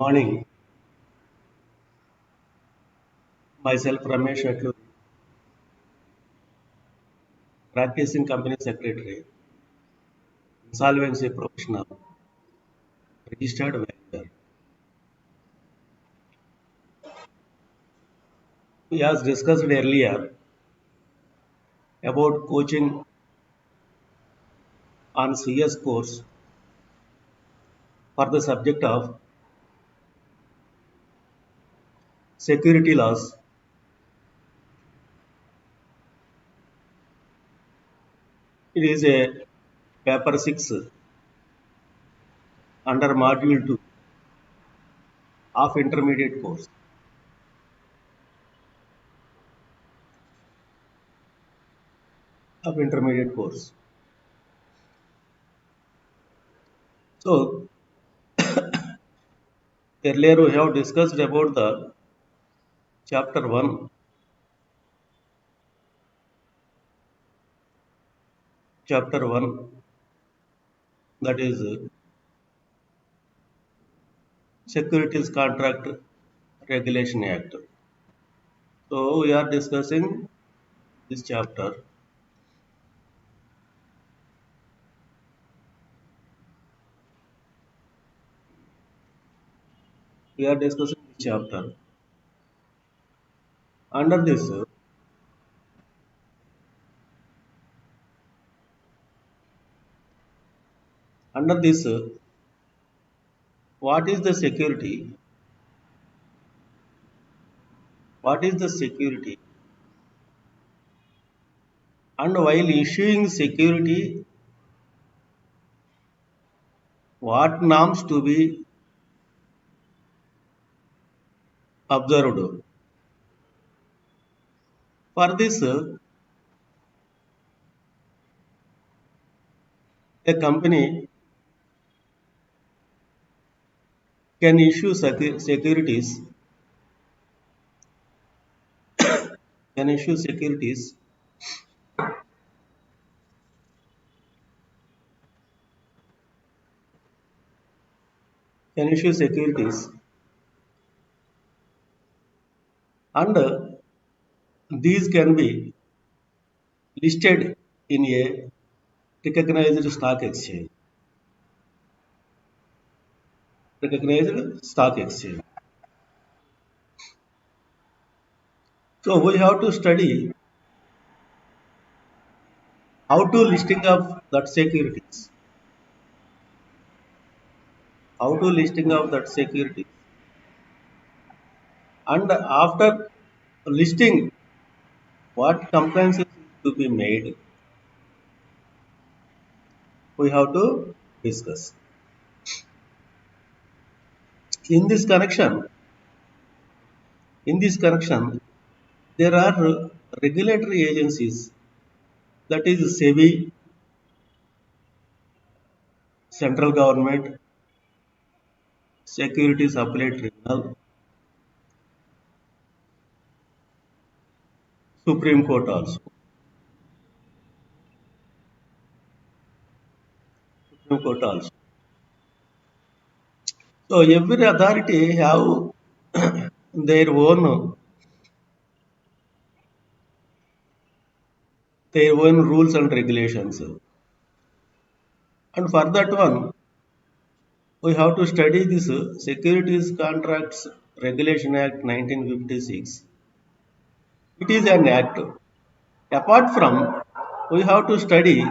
Morning. Myself Ramesh Atluri, practicing company secretary, insolvency professional, registered vendor. We as discussed earlier about coaching on CS course for the subject of security laws. It is a paper 6 under module 2 of intermediate course. Of intermediate course. So earlier we have discussed about the chapter 1. Chapter 1, that is Securities Contract Regulation Act. So we are discussing this chapter. We are discussing this chapter. Under this, under this, what is the security? What is the security? And while issuing security, what norms to be observed? For this, a company can issue securities, can issue securities can issue securities and these can be listed in a recognized stock exchange. Recognized stock exchange. So we have to study how to listing of that securities. How to listing of that security. And after listing, what compliances to be made, we have to discuss. In this connection, in this connection, there are regulatory agencies, that is SEBI, central government, Securities Appellate Tribunal, Supreme Court also. Supreme Court also. So every authority have their own rules and regulations. And for that one, we have to study this Securities Contracts Regulation Act 1956. It is an act. Apart from, we have to study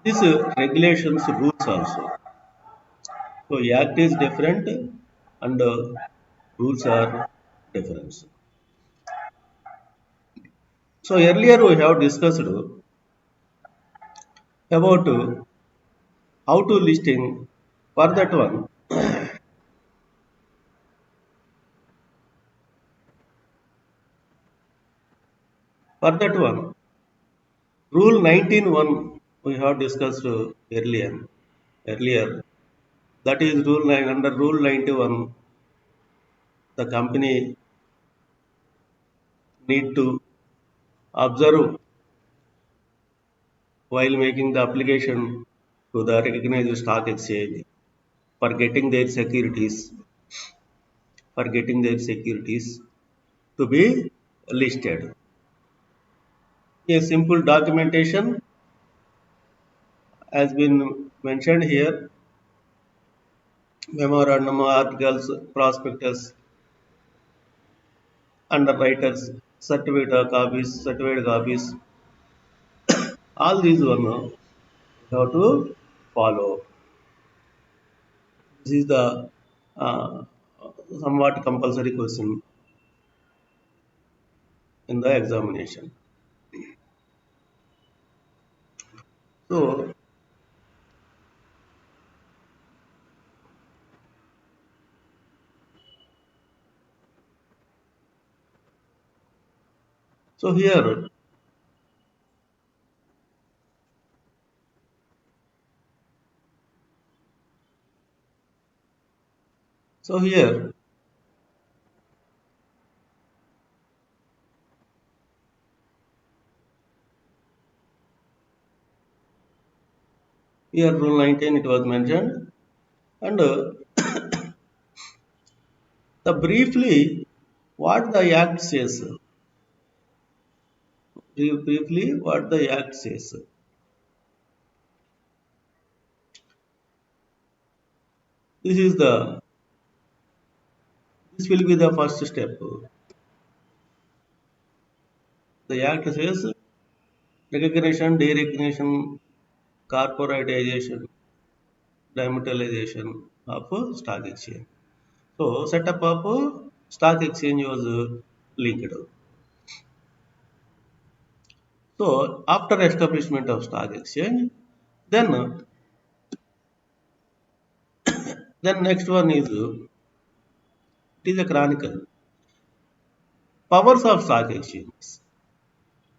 this regulations rules also. So act is different and rules are different. So earlier we have discussed about how to listing. For that one, for that one, Rule 19.1 we have discussed earlier. That is under Rule 91, the company need to observe while making the application to the recognized stock exchange for getting their securities, to be listed. A simple documentation has been mentioned here: memorandum, articles, prospectus, underwriters, certificate copies, all these one you have to follow. This is the uh, somewhat compulsory question in the examination. So, so here, so here, here rule 19 it was mentioned, and the briefly what the act says, briefly what the act says. This is the this will be the first step. The act says recognition, derecognition, corporatization, demutualization of stock exchange. So setup of stock exchange was linked. So after establishment of stock exchange, then next one is it is a chronicle. Powers of stock exchanges,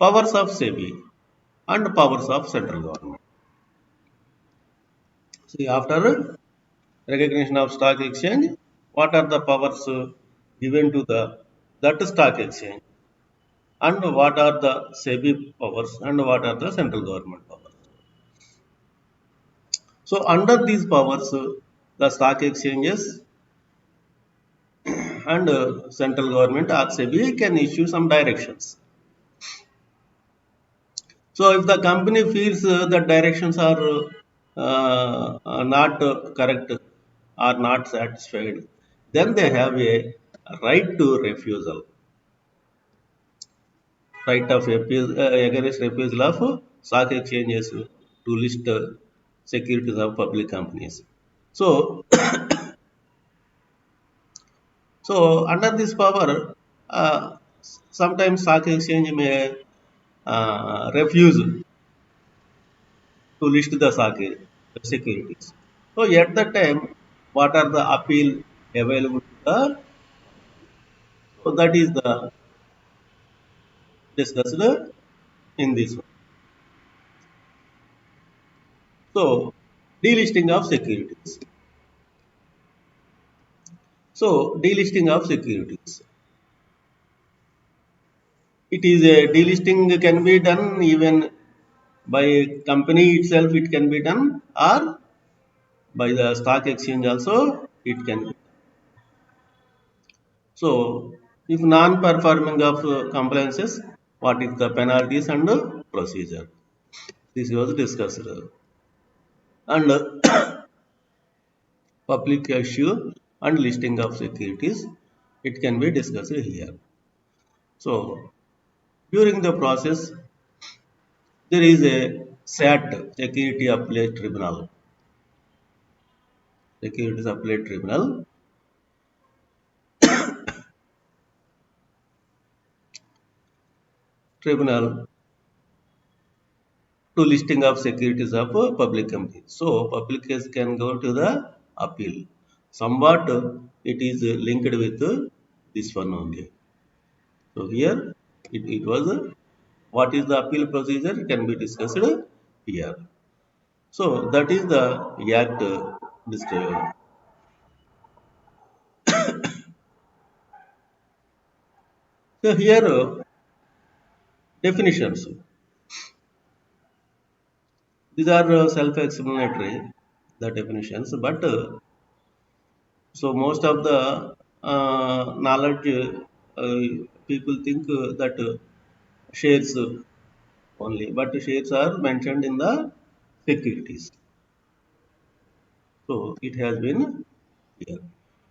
powers of SEBI, and powers of central government. See, after recognition of stock exchange, what are the powers given to the that stock exchange, and what are the SEBI powers, and what are the central government powers. So under these powers, the stock exchanges and central government or SEBI can issue some directions. So if the company feels that directions are not correct or not satisfied, then they have a right to refusal, right of appeal against refusal of stock exchanges to list securities of public companies. So, so under this power, sometimes stock exchange may refuse to list the securities. So at that time, what are the appeal available to the? So that is the discussed in this one. So delisting of securities. So delisting of securities. It is a delisting can be done even by company itself. It can be done or by the stock exchange also. It can be. So if non-performing of compliances, what is the penalties and procedure? This was discussed. And public issue and listing of securities, it can be discussed here. So during the process, there is a SAT, Security Appellate Tribunal, Securities Appellate Tribunal to listing of securities of public companies. So public case can go to the appeal. Somewhat it is linked with this one only. So here it was what is the appeal procedure can be discussed here. So that is the act description. So here definitions. These are self-explanatory, the definitions, but so most of the knowledge people think that shares only, but shares are mentioned in the securities. So it has been here.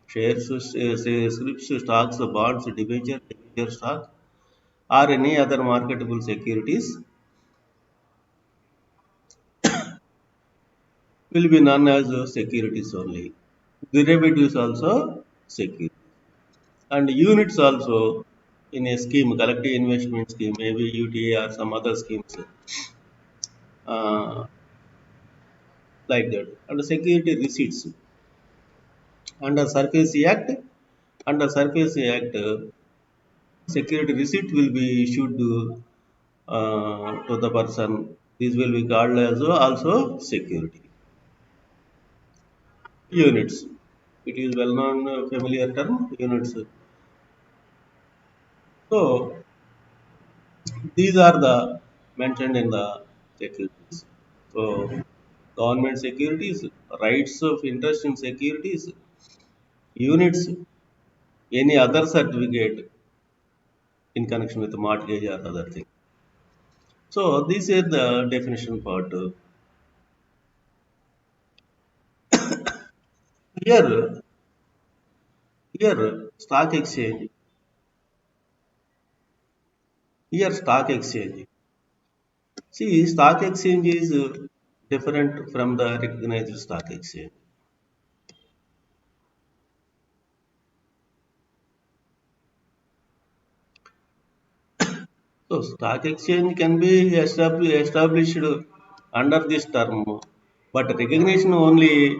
Shares, say, scrips, stocks, bonds, debenture stock, or any other marketable securities will be known as securities only. Derivatives also securities. And units also in a scheme, collective investment scheme, maybe UTA or some other schemes uh, like that. And security receipts under Surface Act, under Surface Act, security receipt will be issued to the person. This will be called as also security units. It is well known, familiar term units. So these are the mentioned in the securities. So government securities, rights of interest in securities, units, any other certificate in connection with mortgage or other thing. So this is the definition part. Here, here stock exchange, here stock exchange. See, stock exchange is different from the recognized stock exchange. So stock exchange can be established under this term, but recognition only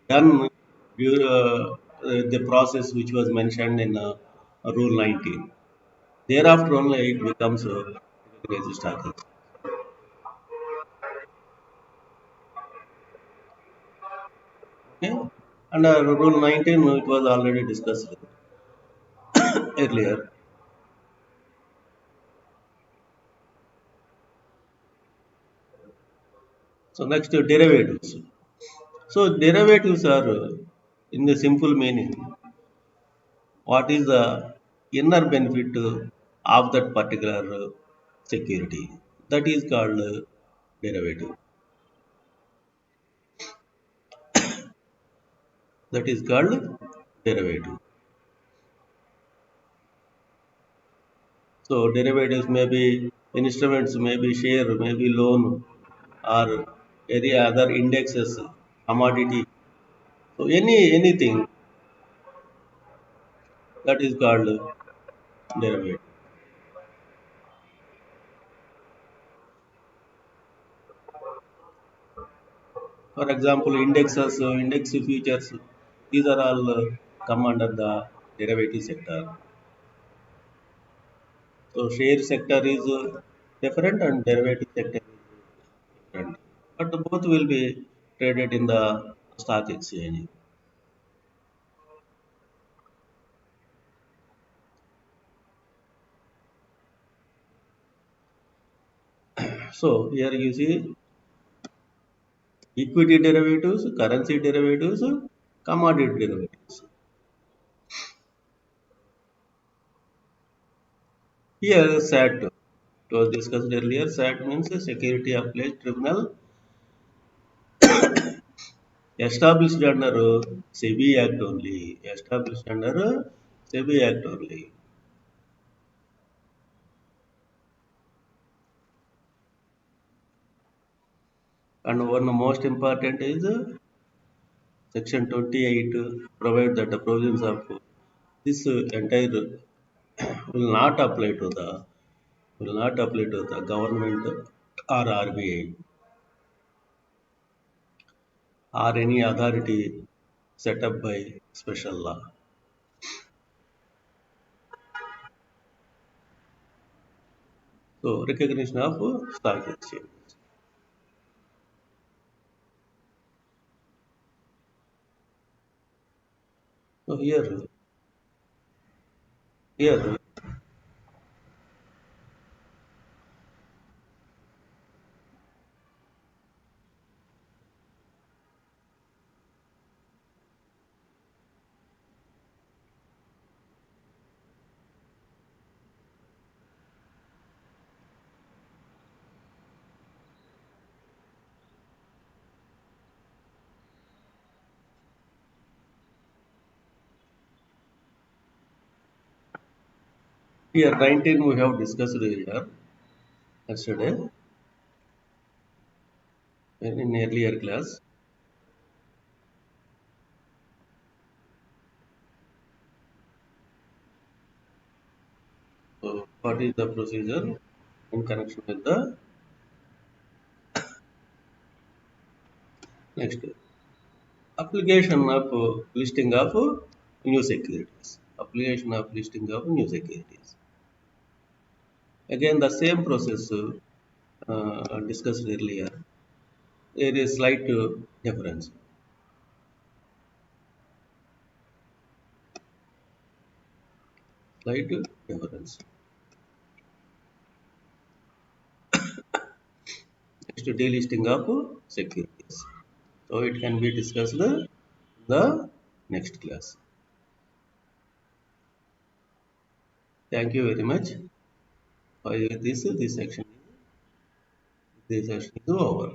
done during the process which was mentioned in Rule 19. Thereafter only it becomes recognized stock exchange. Okay? Under Rule 19, it was already discussed earlier. So next, derivatives. So derivatives are, in the simple meaning, what is the inner benefit of that particular security. That is called derivative. That is called derivative. So derivatives may be instruments, may be share, may be loan, or any other indexes, commodity. So anything that is called derivative. For example, indexes, index futures, these are all come under the derivative sector. So share sector is different and derivative sector is different. But both will be traded in the stock exchange. So here you see equity derivatives, currency derivatives, commodity derivatives. Here SAT, it was discussed earlier. SAT means Security Appellate Tribunal, established under SEBI Act only. Established under SEBI Act only. And one most important is Section 28 provide that the provisions of this entire will not apply to the government or RBI or any authority set up by special law. So recognition of stock exchange. So here Here 19 we have discussed here yesterday in earlier class. So what is the procedure in connection with the next application of listing of new securities. Application of listing of new securities. Again, the same process discussed earlier. There is slight difference. Slight difference. Next, delisting of securities. So it can be discussed in the next class. Thank you very much for this section. This session is over.